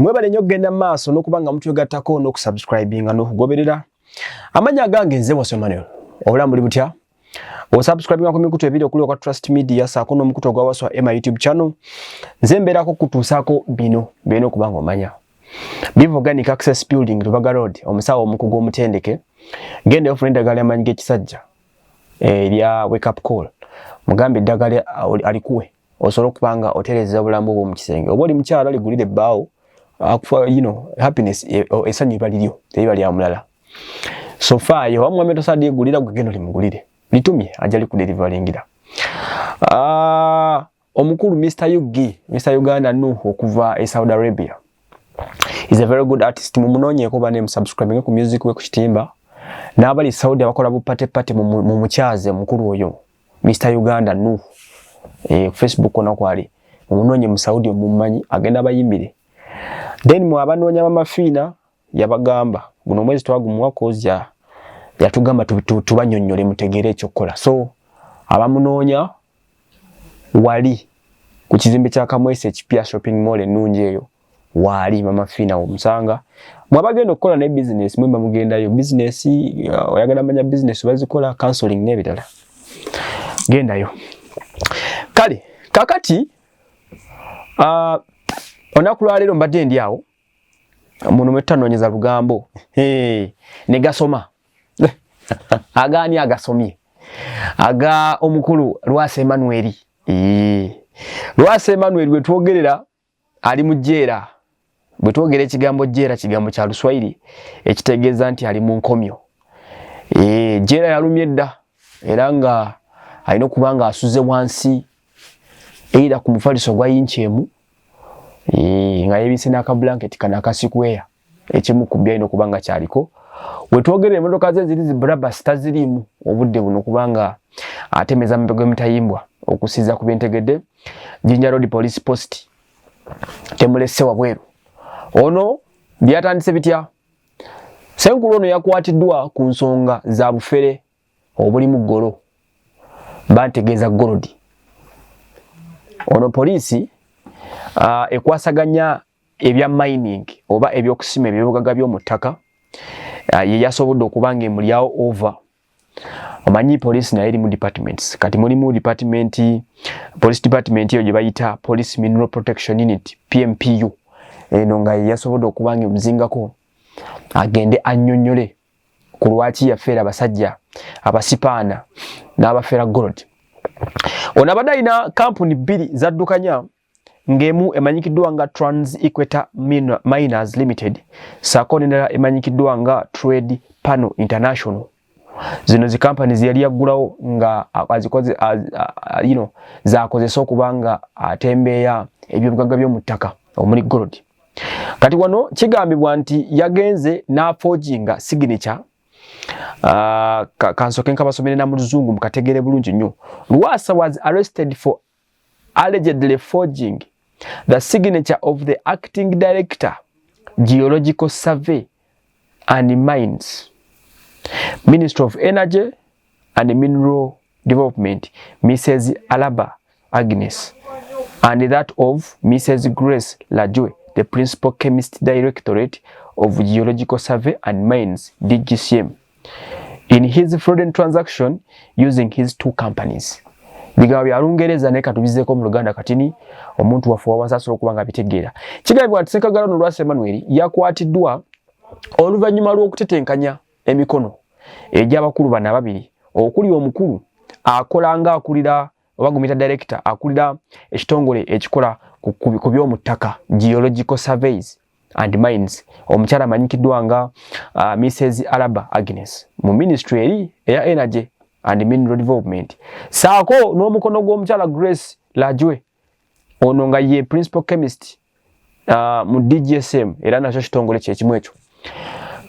Mwebale nnyo genda maaso n'okubanga mutugattako n'okusubscribinga n'okugoberera. Amanya gange nze Wasemanuel. Obulamu buli butya? Osubscribinga ku mikutu ebiri okuli kwa Trust Media saako n'omukutu gwa Waswa my YouTube channel. Nze mbeerako kutuusaako bino kubanga omanya. Bivu Organic Access Building Lubaga Road omusawo omukugu omutendeke. Genda ofuna eddagala amanyi g'ekisajja. Erya wake up call. Mugambe eddagala alikuwe. Osobola okubanga otereza obulamu bwo mu kisenge. Oba oli mukyala ligulire ebbaawo. Happiness esanyu baliryo teiba lya mulala. So far yo wamwe meto sadi gulira kugendo limugulire litumye ajali ku deliveryingira. Omukulu Mr. Uganda okuva Saudi Arabia. He's a very good artist. Mumunonye ko bane subscribing ku music we ku kitimba. N'abali Saudi abakola bupate mu mukyaze mukulu oyo Mr. Uganda Facebook ona kwali. Mumunonye mu Saudi omumanyi agenda bayimbire. Then mu abanoonya bamafina yabagamba guno mwezi twagumwa kozya yatugamba tubanyonyole mutegere ekyokola. So abamunoonya wali ku kizimbe kya Kamwese ekipya shopping mall enungi eyo wali mamafina omusanga mwabagenda okukola ne business mwemba mugendayo business oyagala manya business bazikola counseling n'ebirala gendayo kale kakati onakulwalero mbadde ndi awo muno metanoonyeza lugambo ne gasoma agani agasomye aga omukulu Lwasa Emmanuel Lwasa Emmanuel bwe twogerera ali mu jjeera bwe twogera ekigambo jjeera kigambo kya Luswahili ekitegeeza nti ali mu nkomyo jjeera yalumye dda era nga alina okubanga asuze wansi era ku mufaliso gwa inchemu nga yebise n'aka blanket kana kasikweya ekimu kubya ino kubanga kyaliko wetwogere emotoka ze ziri zibraba stazirimu obudde buno kubanga atemeza mpego emitayimbwa okusiza ku bentegedde Jinja Road Police Post temulese wabweru ono byatandise bitya senkulu ono yakwatiddwa ku nsonga za bufere obuli mu ggolo bantegeeza golodi ono polisi ekwasaganya ebya mining oba ebyokusima ebyobugaga by'omuttaka ye yasobodde okubanga emulyawo over omanyi police naye eri mu departments kati mulimu police department eyo gye bayita Police Mineral Protection Unit PMPU eno nga ye yasobodde okubanga emuzingako agende annyonnyole ku lwaki yafeera abasajja abasipaana n'abafeera gold. Ono abadde alina kampuni bbiri zaddukanya ngemu emanyikiddwa nga Trans-Equator Miners Limited saako n'endala emanyikiddwa nga Trade Panel International. Zino zi companies yali yaggulawo nga azikoze zakozesa okubanga atembeeya ebyobugaga by'omuttaka omuli gold. Kati wano kigambibwa nti yagenze n'aforginga signature kansoke nkabasomere na mu luzungu mukategere bulungi nnyo. Lwasa was arrested for allegedly forging the signature of the acting director, Geological Survey and Mines, Ministry of Energy and Mineral Development, Mrs. Alaba Agnes, and that of Mrs. Grace Lajwe, the Principal Chemist Directorate of Geological Survey and Mines, DGCM, in his fraudulent transaction using his two companies. Bigawa bya Lungereza ne katubizeko mu Luganda katini omuntu wafuwa wasaso okubanga bitegeera. Kigambibwa nti Ssenkagala ono Lwasa Emmanuel yakwatiddwa oluvannyuma lw'okutetenkanya emikono egy'abakulu bana babiri okuli omukulu akola nga akulira oba gumita director akulira ekitongole ekikola ku by'omuttaka Geological Surveys and Mines omukyala amanyikiddwa nga Mrs. Alaba Agnes mu ministry eri eya Energy and Mineral Development saako n'omukono gw'omukyala Grace Lajwe ono nga ye Principal Chemist mu DGSM era nakyo kitongole kyekimu ekyo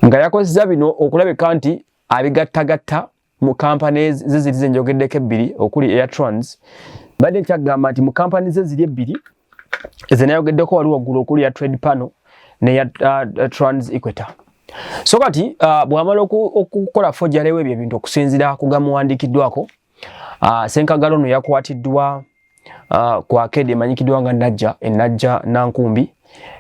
nga yakozesa bino okulabika nti abigattagatta mu companies ziziri zenjogeddeko ebbiri okuli Airtrans badde nkyagamba nti mu companies zeziri ebbiri ezenayogeddeko wali waggulu okuli ya Trade Panel ne ya Trans-Equator. So kati bwamala okukola forgery webyo ebintu okusinzira ku gamuwandiikiddwako Ssenkagala ono yakwatiddwa ku akedi emanyikiddwa nga Najja Nankumbi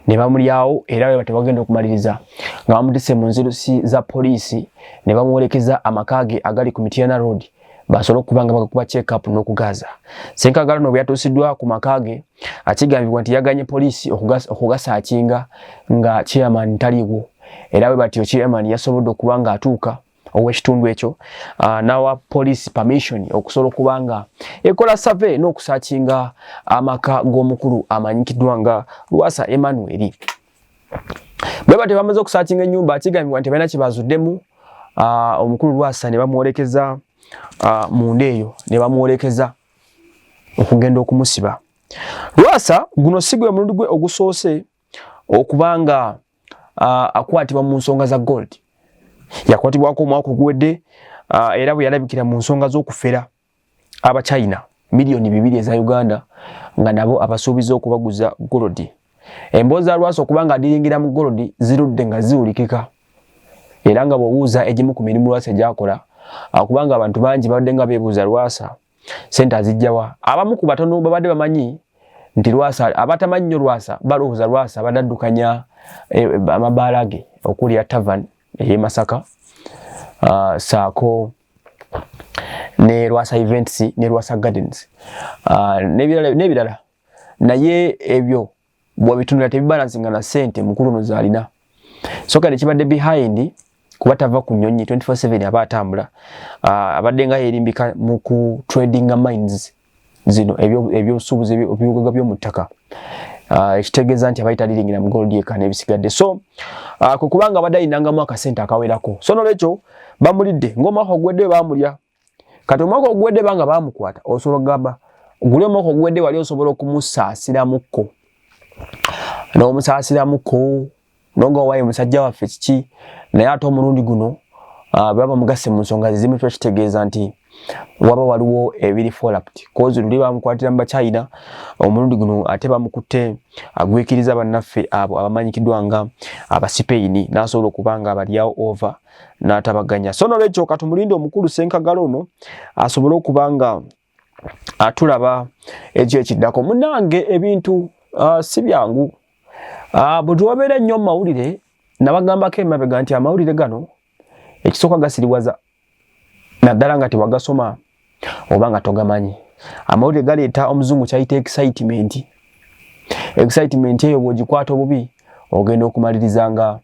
ne bamulyawo era bwe batebagenda okumaliriza nga bamutise mu nzirusi za poliisi ne bamuwerekeza amakage agali ku Mityana Road basobola okubanga bagakuba check up n'okugaza. Senkagalo no byatusiddwa ku makage akigambibwa nti yaganye poliisi okugasaakinga nga chairman taliwo era bwe batyo chairman yasobodde okubanga atuuka ow'ekitundu ekyo nawa police permission okusobola okubanga ekola survey n'okusaakinga amaka g'omukulu amanyikiddwa nga Lwasa Emmanuel. Bwe batyo bamaze okusaakinga ennyumba akigambibwa nti balina kye bazuddemu omukulu Lwasa ne bamuwolekeza munda eyo ne bamuwolekeza okugenda okumusiba. Lwasa guno si gwe mulundi gwe ogusoose okubanga akwatibwa mu nsonga za gold. Yakwatibwako omwaka oguwedde era bwe yalabikira mu nsonga z'okufera aba China miliyoni 2 eza Uganda nga nabo abasuubiza okubaguza gold. Emboozi za Lwasa okubanga adiringira mu gold zirudde nga ziwulikika era nga bw'obuuza egimu ku mirimu Lwasa gyakola akubanga abantu bangi babadde nga beebuuza Lwasa sente azijjawa. Abamu ku batono babadde bamanyi nti Lwasa abatamanyi nnyo Lwasa balowooza Lwasa badaddukanya amabaala ge okuli ya tavern e Masaka saako ne Lwasa Events ne Lwasa Gardens nebirala naye ebyo bw'obitunula tebibalansinga na sente mukulu no zalina soka ne kibadde behind kuba tava ku nnyonyi 24/7 aba atambula abadde nga yerimbika mu ku trading mines zino ebyobusuubuzi eby'obugaga by'omu ttaka ekitegeeza nti abayita liringira mu gold eka n'ebisigadde so kubanga badayinangamu akasente akawerako so nolwekyo bamulidde ng'omwaka ogwedde bamulya kati omwaka ogwedde banga bamukwata osobola okugamba guli omwaka ogwedde wali osobola okumusaasiramukko n'omusaasiramukko nonga waye musajja waffe kiki naye ate omulundi guno baba mugase mu nsonga zimu kitegeeza nti waba waliwo ebiri follow-up kozi luli bamukwatira mu China omulundi guno ate bamukutte agwikiriza bannaffe abo abamanyikiddwa nga abasipaini n'asobola okubanga abalyawo over n'atabaganya so nolwekyo katumulindo omukulu Senkagalo ono asobola okubanga atulaba ekyo ekiddako munange ebintu si byangu bwe tuwabeera nnyo mu mawulire nabagambako emabega nti amawulire gano ekisooka gasiriwaza naddala nga tewagasoma oba nga togamanyi. Amawulire galeeta omuzungu kyayita excitement eyo bw'ogikwata obubi ogenda okumaliriza nga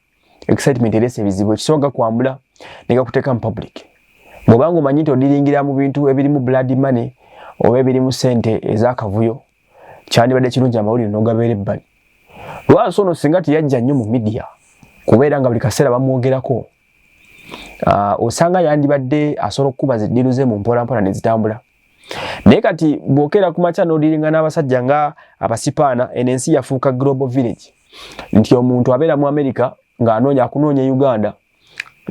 excitement ereese ebizibu ekisooka gakwambula ne gakuteeka mu public bw'obanga omanyi nti odiringira mu bintu ebirimu blood money oba ebirimu sente ez'akavuyo kyandibadde kirungi amawulire n'ogabeera ebbali. Lwasa ono singa teyajja nnyo mu media kubeera nga buli kaseera bamwogerako osanga yandibadde asobola okukuba ziddiru ze mu mpolampola ne zitambula naye kati bw'okeera ku makya n'odiringa n'abasajja nga abasipaana ensi yafuuka global village nti omuntu abeera mu America ng'anoonya akunoonya Uganda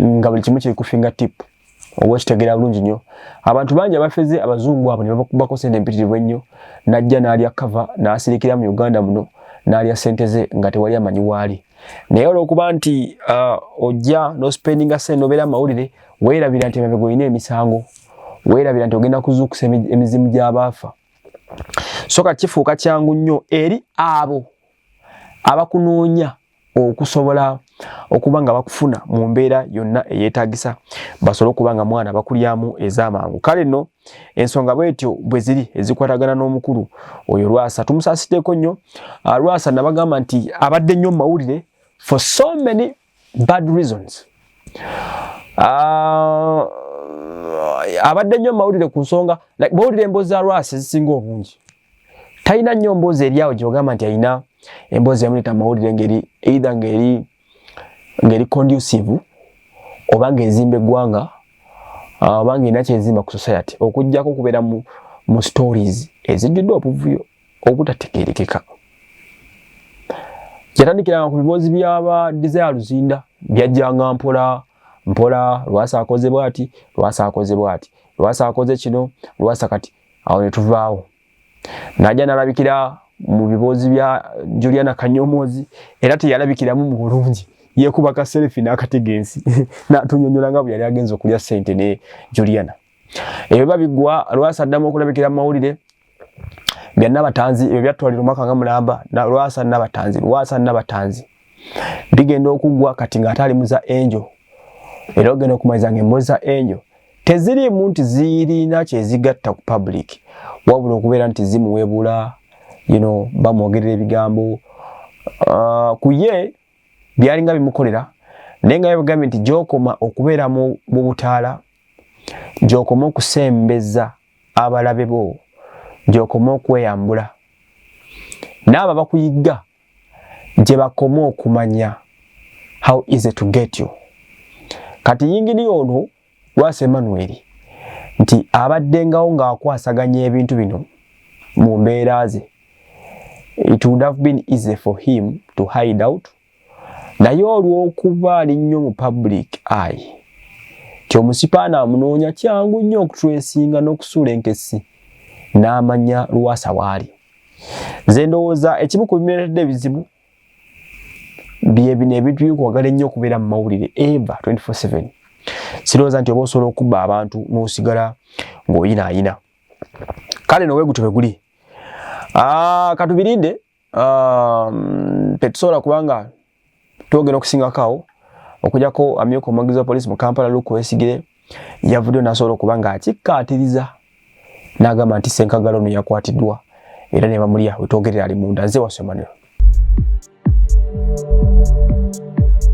nga buli kimu kiri ku fingertip oba kitegeera bulungi nnyo. Abantu bangi abafeze abazungu abo ne babakubako sente empitirivu ennyo najja n'alya cover n'asirikira mu Uganda muno n'alya sente ze nga tewali amanyi waali naye olw'okuba nti ojja n'ospendinga sente n'obeera amawulire weerabira nti emabega olina emisango weerabira nti ogenda kuzuukusa emizimu gy'abaafa so kati kifuuka kyangu nnyo eri abo abakunoonya okusobola okuba nga bakufuna mu mbeera yonna eyeetaagisa basobole okuba nga mwana bakulyamu ez'amangu. Kale nno ensonga bwetyo bwe ziri ezikwatagana n'omukulu oyo Lwasa tumusaasiddeko nnyo. Lwasa nabagamba nti abadde nnyo mu mawulire for so many bad reasons. Abadde nnyo mu mawulire ku nsonga bawulira emboozi za Lwasa ezisinga obungi talina nnyo mboozi eri awo gy'ogamba nti alina emboozi yamuleeta amawulire ngeri either ngeri conducive oba ng'ezimba eggwanga oba ng'erina kyezimba ku society okuggyako okubeera mu stories ezijjudde obuvuyo obutategeerekeka. Yatandikiranga ku biboozi by'aba Desire Luzinda byajjanga mpola Lwasa akoze bw'ati Lwasa akoze bw'ati Lwasa akoze kino Lwasa kati awo ne tuvaawo najja nalabikira mu biboozi bya Juliana Kanyomozi era teyalabikiramu mu bulungi yekuba ka selfie n'akategensi n'atunyonnyola nga bwe yali agenza okulya ssente ne Juliana. Ebyo babigwa Lwasa addamu okulabikira mu mawulire bya nabatanzi ebyo byatwalira omwaka nga mulamba na Lwasa nabatanzi Lwasa nabatanzi bigenda okugwa kati nga atali muza Angel era ogenda okumaliza ng'emboza Angel teziri muntu zirina kyezigatta ku public wabula okubeera nti zimuwebula bamwogerera ebigambo kuye byalinga bimukolera naye nga yabagambye nti gy'okoma okubeera mu butaala gy'okoma okusembeza abalabe bo gy'okoma okweyambula n'abo bakuyigga gye bakoma okumanya how easy to get you kati yingini ono Lwasa Emmanuel nti abaddengawo ng'akwasaganya ebintu bino mu mbeera ze it would have been easy for him to hide out naye olw'okuba ali nnyo mu public eye kyomusipaana amunoonya kyangu nnyo okutresinga n'okusuula enkesi n'amanya Lwasa waali nze ndowooza ekimu ku bimeretedde ebizibu bye bino ebintu byokwagala ennyo okubeera mu mawulire eva 24/7 sirowooza nti oba osobola okubba abantu n'osigala ng'oyinaayina kale nowe gutyo bwe guli katubirinde petusobola kubanga twogera okusingakawo okujjako amyuka omwagizi wa poliisi mu Kampala Luke Wesigire yavuddeyo n'asobola okuba nga akikkaatiriza n'agamba nti Ssenkagala ono yakwatiddwa era ne bamulya we twogerera ali munda nze Lwasa Emmanuel.